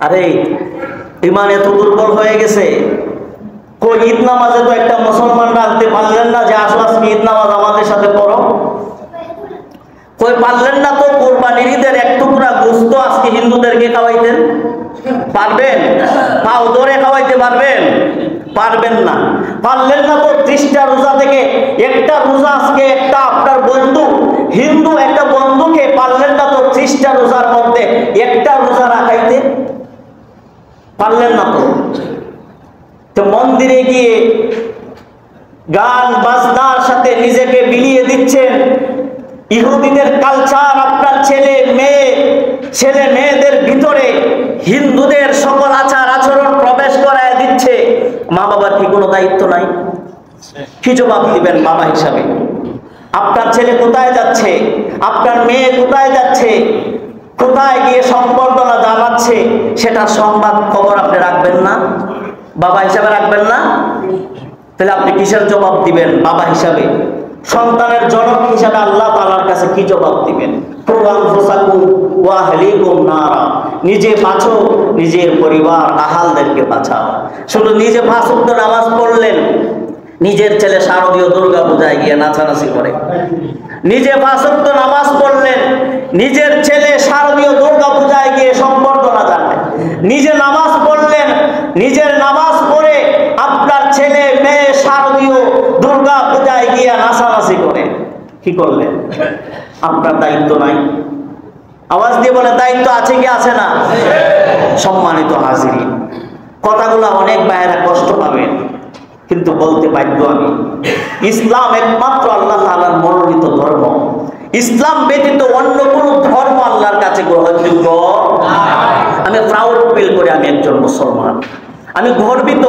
আরে ইমান এত দুর্বল হয়ে গেছে, কই ঈদ নামাজে তো একটা মুসলমানরা আনতে পারলেন না যে আসো আজকে ঈদ নামাজ আমাদের সাথে পড়ো। কই পারলেন না তো কোরবানির ঈদের এক টুকরা গোশত আজকে হিন্দুদেরকে খাওয়াইতেন? পারবেন? পাও ধরে খাওয়াইতে পারবেন? পারবেন না। পারলেন না তো 30টা রোজা থেকে একটা রোজা আজকে একটা আপনার বন্ধু হিন্দু একটা বন্ধুকে পারলেন না তো 30টা রোজার মধ্যে একটা রোজা রাখাইতে? পারলেন না তো। তো মন্দিরে গিয়ে গান বাজনার সাথে নিজেকে বিলিয়ে দিচ্ছেন। ইহুদিদের কালচার আপনার ছেলে মেয়েদের ভিতরে হিন্দুদের সকল আচার আচরণ প্রবেশ করায় দিচ্ছে। মা বাবার কি কোনো দায়িত্ব নাই? কি জবাব দিবেন বাবা হিসাবে? আপনার ছেলে কোথায় যাচ্ছে, আপনার মেয়ে কোথায় যাচ্ছে, কোথায় গিয়ে সম্বর্ধনা জানাচ্ছে, সেটা সংবাদ খবর আপনি রাখবেন না? বাবা হিসাবে রাখবেন না? তাহলে আপনি কিসের জবাব দিবেন বাবা হিসাবে? সন্তানের জনক হিসাবে আল্লাহ তাআলার কাছে কি জবাব দিবেন? নিজে বাঁচো, নিজের পরিবার আহালদেরকে বাঁচাও। শুধু নিজে 5 ওয়াক্ত নামাজ পড়লেন, নিজের ছেলে শারদীয় দুর্গা পূজায় গিয়ে নাচানাচি করে। নিজে 5 ওয়াক্ত নামাজ পড়লেন, নিজের ছেলে শারদীয় দুর্গা পূজায় গিয়ে সম্বর্ধনা জানায়। নিজে নামাজ পড়লেন, নিজের নামাজ পড়ে আপনার ছেলে মেয়ে শারদীয় দুর্গা পূজায় গিয়ে নাচানাচি করে। কি করলেন? আপনার দায়িত্ব নাই? আওয়াজ দিয়ে বলে দায়িত্ব আছে কি আছে না? সম্মানিত হাজিরিন, কথাগুলো অনেক ভাইয়েরা কষ্ট পাবেন, কিন্তু বলতে বাধ্য আমি। ইসলাম একমাত্র আল্লাহ তাআলার মনোনীত ধর্ম। ইসলাম ব্যতীত অন্য কোনো ধর্ম আল্লাহর কাছে গ্রহণযোগ্য নয়। আমি প্রাউড ফিল করি আমি একজন মুসলমান, আমি গর্বিত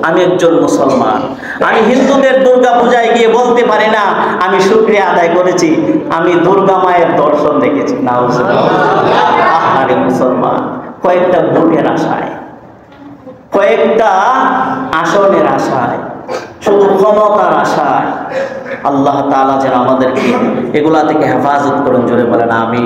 আমি একজন মুসলমান। আমি হিন্দুদের দুর্গা পূজায় গিয়ে বলতে পারি না আমি শুকরিয়া আদায় করেছি, আমি দুর্গা মায়ের দর্শন দেখেছি। আরে মুসলমান, কয়েকটা ভোটের আশায়, কয়েকটা আসনের আশায়, শুধু ক্ষমতার আশায় আল্লাহ তাআলা যেন আমাদেরকে এগুলা থেকে হেফাজত করেন। জোরে বলেন আমিন।